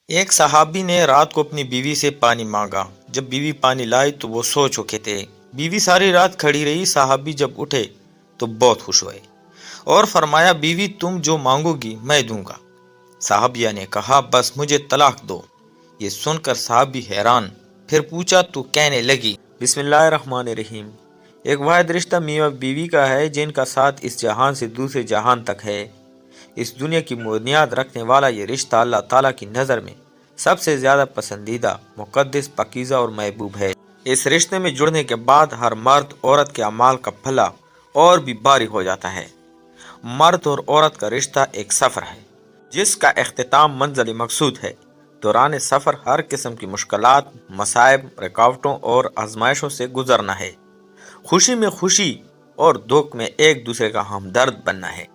एक सहाबी ने रात को अपनी बीवी से पानी मांगा। जब बीवी पानी लाई तो वो सो चुके थे। बीवी सारी रात खड़ी रही। सहाबी जब उठे तो बहुत खुश हुए और फरमाया, बीवी तुम जो मांगोगी मैं दूंगा। साहबिया ने कहा, बस मुझे तलाक दो। ये सुनकर साहबी हैरान, फिर पूछा, तू कहने लगी। बिस्मिल्लाहिर्रहमानिर्रहीम। एक वाहिद रिश्ता मियाँ बीवी का है जिनका साथ इस जहान से दूसरे जहान तक है। इस दुनिया की बुनियाद रखने वाला ये रिश्ता अल्लाह ताला की नज़र में सबसे ज़्यादा पसंदीदा, मुक़द्दस, पाकीज़ा और महबूब है। इस रिश्ते में जुड़ने के बाद हर मर्द औरत के अमाल का फला और भी भारी हो जाता है। मर्द और औरत का रिश्ता एक सफ़र है जिसका इख्तिताम मंज़िल मकसूद है। दौरान सफ़र हर किस्म की मुश्किलात, मसाइब, रुकावटों और आजमाइशों से गुजरना है। खुशी में खुशी और दुख में एक दूसरे का हमदर्द बनना है।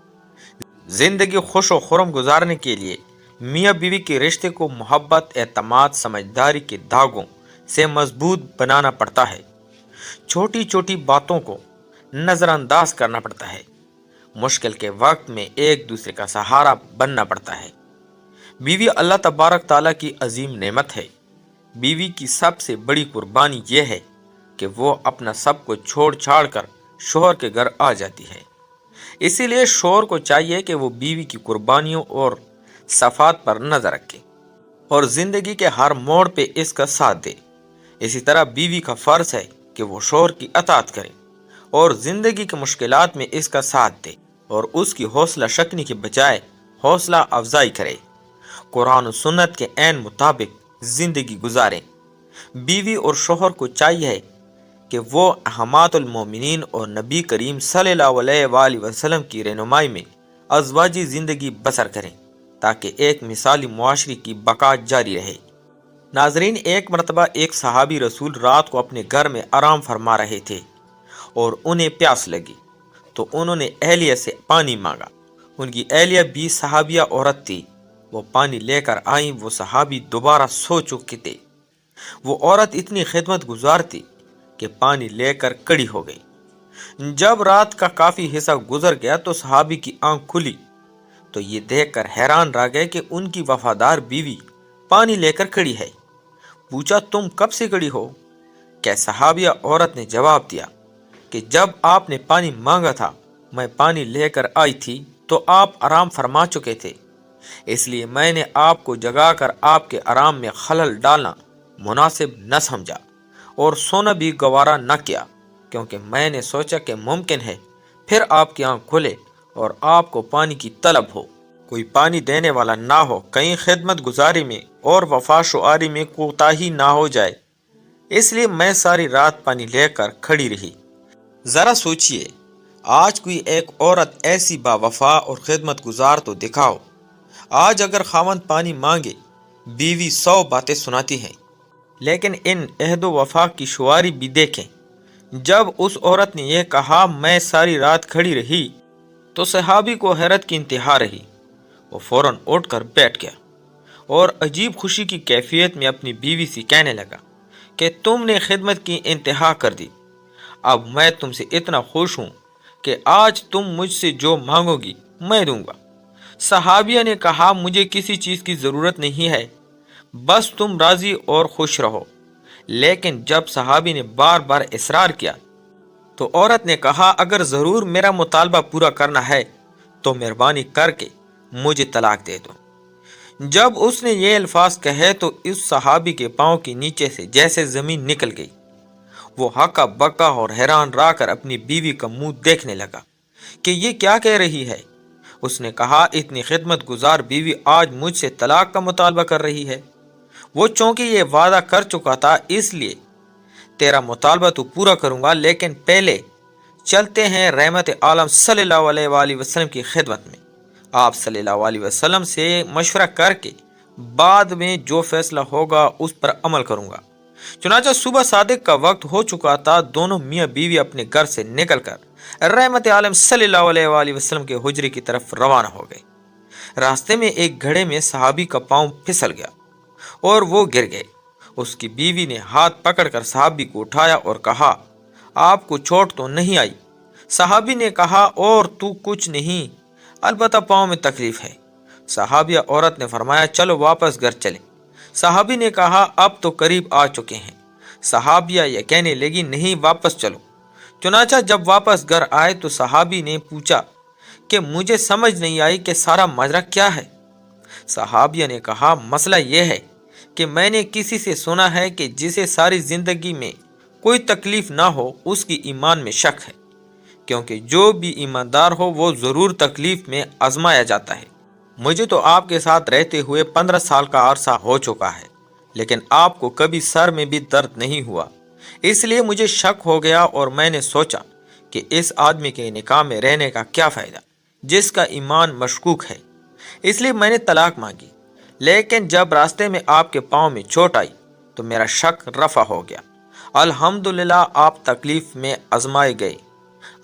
जिंदगी खुश और खुरम गुजारने के लिए मियाँ बीवी के रिश्ते को मोहब्बत, एतमाद, समझदारी के धागों से मजबूत बनाना पड़ता है। छोटी छोटी बातों को नज़रअंदाज करना पड़ता है। मुश्किल के वक्त में एक दूसरे का सहारा बनना पड़ता है। बीवी अल्लाह तबारक ताला की अजीम नेमत है। बीवी की सबसे बड़ी कुर्बानी यह है कि वो अपना सब कुछ छोड़ छाड़ कर शोहर के घर आ जाती है। इसीलिए शोहर को चाहिए कि वो बीवी की कुर्बानियों और सफ़ात पर नज़र रखे और ज़िंदगी के हर मोड़ पे इसका साथ दे। इसी तरह बीवी का फ़र्ज़ है कि वो शोहर की अताअत करे और ज़िंदगी की मुश्किलात में इसका साथ दे और उसकी हौसला शकनी के बजाय हौसला अफजाई करे। कुरान और सुन्नत के ऐन मुताबिक ज़िंदगी गुजारें। बीवी और शोहर को चाहिए कि वो अहमातुल मोमिनीन और नबी करीम सल्लल्लाहु अलैहि वसल्लम की रहनुमाई में अज़वाजी ज़िंदगी बसर करें ताकि एक मिसाली मुआशरे की बका जारी रहे। नाजरीन, एक मरतबा एक सहाबी रसूल रात को अपने घर में आराम फरमा रहे थे और उन्हें प्यास लगी तो उन्होंने एहलिया से पानी मांगा। उनकी एहलिया भी सहाबिया औरत थी। वो पानी लेकर आई। वो सहाबी दोबारा सो चुके थे। वो औरत इतनी खिदमत गुजार थी कि पानी लेकर कड़ी हो गई। जब रात का काफ़ी हिस्सा गुजर गया तो सहाबी की आंख खुली तो ये देखकर हैरान रह गए कि उनकी वफादार बीवी पानी लेकर खड़ी है। पूछा, तुम कब से खड़ी हो? क्या सहाबिया औरत ने जवाब दिया कि जब आपने पानी मांगा था मैं पानी लेकर आई थी तो आप आराम फरमा चुके थे, इसलिए मैंने आपको जगाकर आपके आराम में खलल डालना मुनासिब न समझा और सोना भी गवारा न किया, क्योंकि मैंने सोचा कि मुमकिन है फिर आपकी आंख खुले और आपको पानी की तलब हो, कोई पानी देने वाला ना हो, कहीं खिदमत गुजारी में और वफा शुआरी में कोताही ना हो जाए, इसलिए मैं सारी रात पानी लेकर खड़ी रही। ज़रा सोचिए, आज कोई एक औरत ऐसी बावफा और खिदमत गुजार तो दिखाओ। आज अगर खावंद पानी मांगे बीवी 100 बातें सुनाती हैं, लेकिन इन अहद वफा की शुआरी भी देखें। जब उस औरत ने यह कहा मैं सारी रात खड़ी रही तो सहाबी को हैरत की इंतहा रही। वो फौरन उठकर बैठ गया और अजीब खुशी की कैफियत में अपनी बीवी से कहने लगा कि तुमने खिदमत की इंतहा कर दी। अब मैं तुमसे इतना खुश हूँ कि आज तुम मुझसे जो मांगोगी मैं दूंगा। सहाबिया ने कहा, मुझे किसी चीज़ की ज़रूरत नहीं है, बस तुम राज़ी और खुश रहो। लेकिन जब सहाबी ने बार बार इसरार किया तो औरत ने कहा, अगर ज़रूर मेरा मुतालबा पूरा करना है तो मेहरबानी करके मुझे तलाक दे दो। जब उसने ये अल्फाज कहे तो इस सहाबी के पाँव के नीचे से जैसे ज़मीन निकल गई। वो हक्का बक्का और हैरान रह कर अपनी बीवी का मुंह देखने लगा कि ये क्या कह रही है। उसने कहा, इतनी खिदमत गुजार बीवी आज मुझसे तलाक का मुतालबा कर रही है। वो चूँकि ये वादा कर चुका था इसलिए तेरा मुतालबा तो पूरा करूँगा, लेकिन पहले चलते हैं रहमत आलम सल्लल्लाहु अलैहि वसल्लम की खिदमत में। आप सल्लल्लाहु अलैहि वसल्लम से मशवरा करके बाद में जो फैसला होगा उस पर अमल करूँगा। चुनांचे सुबह सादिक का वक्त हो चुका था। दोनों मियाँ बीवी अपने घर से निकलकर रहमत आलम सल्लल्लाहु अलैहि वसल्लम के हुजरे की तरफ रवाना हो गए। रास्ते में एक घड़े में सहाबी का पाँव फिसल गया और वो गिर गए। उसकी बीवी ने हाथ पकड़कर सहाबी को उठाया और कहा, आपको चोट तो नहीं आई? सहाबी ने कहा, और तू कुछ नहीं, अलबत्ता पाँव में तकलीफ है। सहाबिया औरत ने फरमाया, चलो वापस घर चलें। साहबी ने कहा, अब तो करीब आ चुके हैं। सहाबिया यह कहने लगी, नहीं, वापस चलो। चुनाचा जब वापस घर आए तो सहाबी ने पूछा कि मुझे समझ नहीं आई कि सारा माजरा क्या है। सहाबिया ने कहा, मसला यह है कि मैंने किसी से सुना है कि जिसे सारी जिंदगी में कोई तकलीफ ना हो उसकी ईमान में शक है, क्योंकि जो भी ईमानदार हो वो ज़रूर तकलीफ में आजमाया जाता है। मुझे तो आपके साथ रहते हुए 15 साल का अरसा हो चुका है, लेकिन आपको कभी सर में भी दर्द नहीं हुआ, इसलिए मुझे शक हो गया और मैंने सोचा कि इस आदमी के निकाह में रहने का क्या फ़ायदा जिसका ईमान मशकूक है, इसलिए मैंने तलाक मांगी। लेकिन जब रास्ते में आपके पाँव में चोट आई तो मेरा शक रफा हो गया। अल्हम्दुलिल्लाह आप तकलीफ़ में आजमाए गए,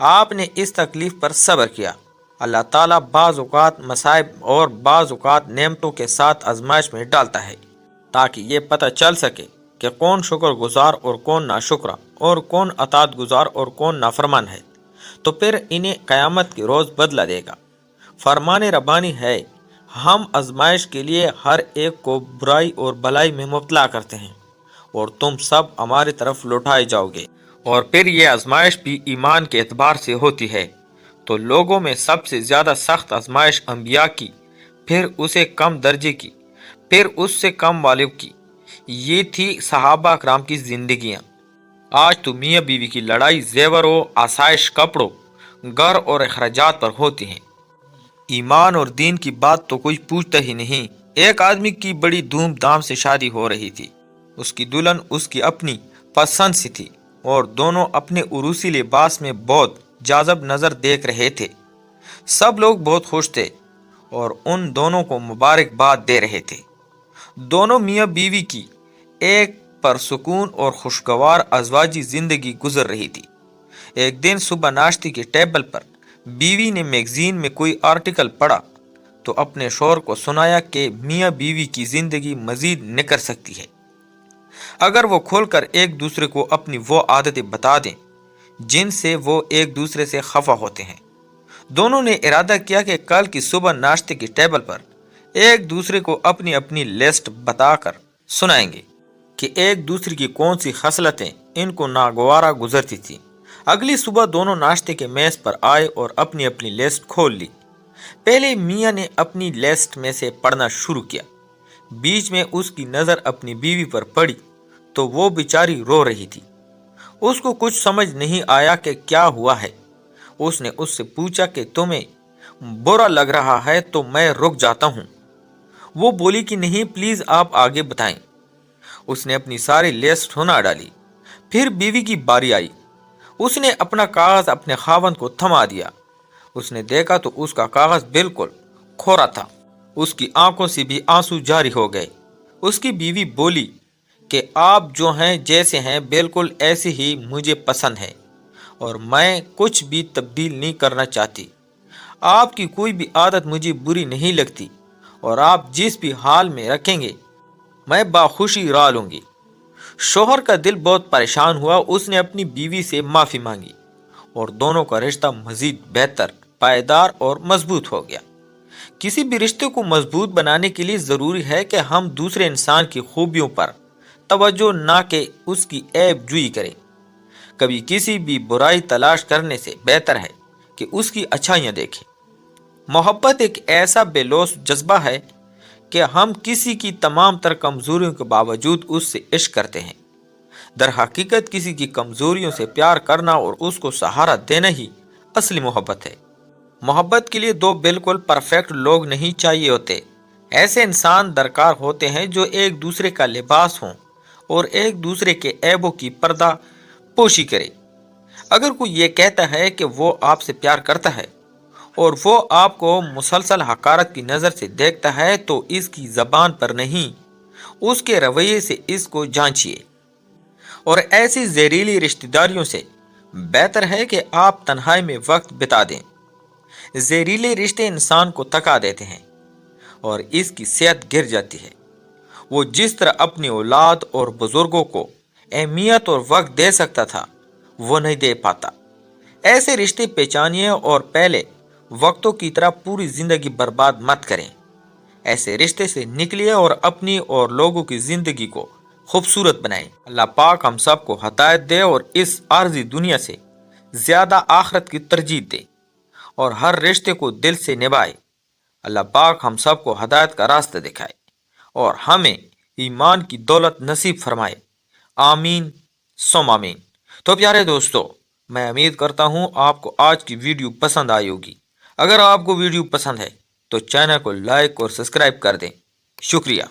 आपने इस तकलीफ़ पर सब्र किया। अल्लाह ताला बाज़ औक़ात मसाइब और बाज़ औक़ात नेमतों के साथ आजमाइश में डालता है ताकि ये पता चल सके कि कौन शुक्रगुजार और कौन नाशुक्रा और कौन अताअत गुजार और कौन नाफरमान है, तो फिर इन्हें क़यामत के रोज़ बदला देगा। फरमान रब्बानी है, हम आजमाइश के लिए हर एक को बुराई और भलाई में मुब्तला करते हैं और तुम सब हमारी तरफ लौटाए जाओगे। और फिर ये आजमाइश भी ईमान के एतबार से होती है, तो लोगों में सबसे ज़्यादा सख्त आजमाइश अम्बिया की, फिर उसे कम दर्जे की, फिर उससे कम वालिब की। ये थी सहाबा कराम की जिंदगियाँ। आज तो मियाँ बीवी की लड़ाई जेवरों, आसाइश, कपड़ों, घर और अखराजात पर होती हैं। ईमान और दीन की बात तो कोई पूछता ही नहीं। एक आदमी की बड़ी धूमधाम से शादी हो रही थी। उसकी दुल्हन उसकी अपनी पसंद सी थी और दोनों अपने उरूसी लिबास में बहुत जाज़ब नज़र देख रहे थे। सब लोग बहुत खुश थे और उन दोनों को मुबारकबाद दे रहे थे। दोनों मियाँ बीवी की एक परसुकून और खुशगवार अज़वाजी ज़िंदगी गुजर रही थी। एक दिन सुबह नाश्ते के टेबल पर बीवी ने मैगज़ीन में कोई आर्टिकल पढ़ा तो अपने शौहर को सुनाया कि मियाँ बीवी की ज़िंदगी मज़ीद निखर सकती है अगर वो खोलकर एक दूसरे को अपनी वो आदतें बता दें जिनसे वो एक दूसरे से खफा होते हैं। दोनों ने इरादा किया कि कल की सुबह नाश्ते की टेबल पर एक दूसरे को अपनी अपनी लिस्ट बताकर सुनाएंगे कि एक दूसरे की कौन सी खसलतें इनको नागवारा गुजरती थी। अगली सुबह दोनों नाश्ते के मेज पर आए और अपनी अपनी लिस्ट खोल ली। पहले मियाँ ने अपनी लिस्ट में से पढ़ना शुरू किया। बीच में उसकी नज़र अपनी बीवी पर पड़ी तो वो बेचारी रो रही थी। उसको कुछ समझ नहीं आया कि क्या हुआ है। उसने उससे पूछा कि तुम्हें बुरा लग रहा है तो मैं रुक जाता हूँ। वो बोली कि नहीं, प्लीज़ आप आगे बताएं। उसने अपनी सारी लिस्ट सुना डाली। फिर बीवी की बारी आई। उसने अपना कागज़ अपने खावंद को थमा दिया। उसने देखा तो उसका कागज़ बिल्कुल खोरा था। उसकी आंखों से भी आंसू जारी हो गए। उसकी बीवी बोली कि आप जो हैं जैसे हैं बिल्कुल ऐसे ही मुझे पसंद है और मैं कुछ भी तब्दील नहीं करना चाहती। आपकी कोई भी आदत मुझे बुरी नहीं लगती और आप जिस भी हाल में रखेंगे मैं बाखुशी रा लूँगी। शोहर का दिल बहुत परेशान हुआ। उसने अपनी बीवी से माफ़ी मांगी और दोनों का रिश्ता मज़ीद बेहतर, पायदार और मजबूत हो गया। किसी भी रिश्ते को मजबूत बनाने के लिए ज़रूरी है कि हम दूसरे इंसान की खूबियों पर तवज्जो ना कि उसकी ऐब जुई करें। कभी किसी भी बुराई तलाश करने से बेहतर है कि उसकी अच्छाइयाँ देखें। मोहब्बत एक ऐसा बेलौस जज्बा है कि हम किसी की तमाम तर कमज़ोरियों के बावजूद उससे इश्क करते हैं। दर हकीकत किसी की कमज़ोरियों से प्यार करना और उसको सहारा देना ही असली मोहब्बत है। मोहब्बत के लिए दो बिल्कुल परफेक्ट लोग नहीं चाहिए होते। ऐसे इंसान दरकार होते हैं जो एक दूसरे का लिबास हों और एक दूसरे के ऐबों की पर्दा पोशी करे। अगर कोई ये कहता है कि वो आपसे प्यार करता है और वो आपको मुसलसल हकारत की नज़र से देखता है तो इसकी ज़बान पर नहीं, उसके रवैये से इसको जांचिए। और ऐसी जहरीली रिश्तेदारियों से बेहतर है कि आप तन्हाई में वक्त बिता दें। जहरीले रिश्ते इंसान को थका देते हैं और इसकी सेहत गिर जाती है। वो जिस तरह अपनी औलाद और बुजुर्गों को अहमियत और वक्त दे सकता था वो नहीं दे पाता। ऐसे रिश्ते पहचानिए और पहले वक्तों की तरह पूरी ज़िंदगी बर्बाद मत करें। ایسے رشتے سے نکلیے اور اپنی اور لوگوں کی زندگی کو خوبصورت بنائیں۔ اللہ پاک ہم سب کو ہدایت دے اور اس عارضی دنیا سے زیادہ آخرت کی ترجیح دے اور ہر رشتے کو دل سے نبھائے۔ اللہ پاک ہم سب کو ہدایت کا راستہ دکھائے اور ہمیں ایمان کی دولت نصیب فرمائے۔ آمین ثم آمین۔ تو پیارے دوستو، میں امید کرتا ہوں آپ کو آج کی ویڈیو پسند آئی ہوگی۔ اگر آپ کو ویڈیو پسند ہے تو چینل کو لائک اور سبسکرائب کر دیں۔ شکریہ۔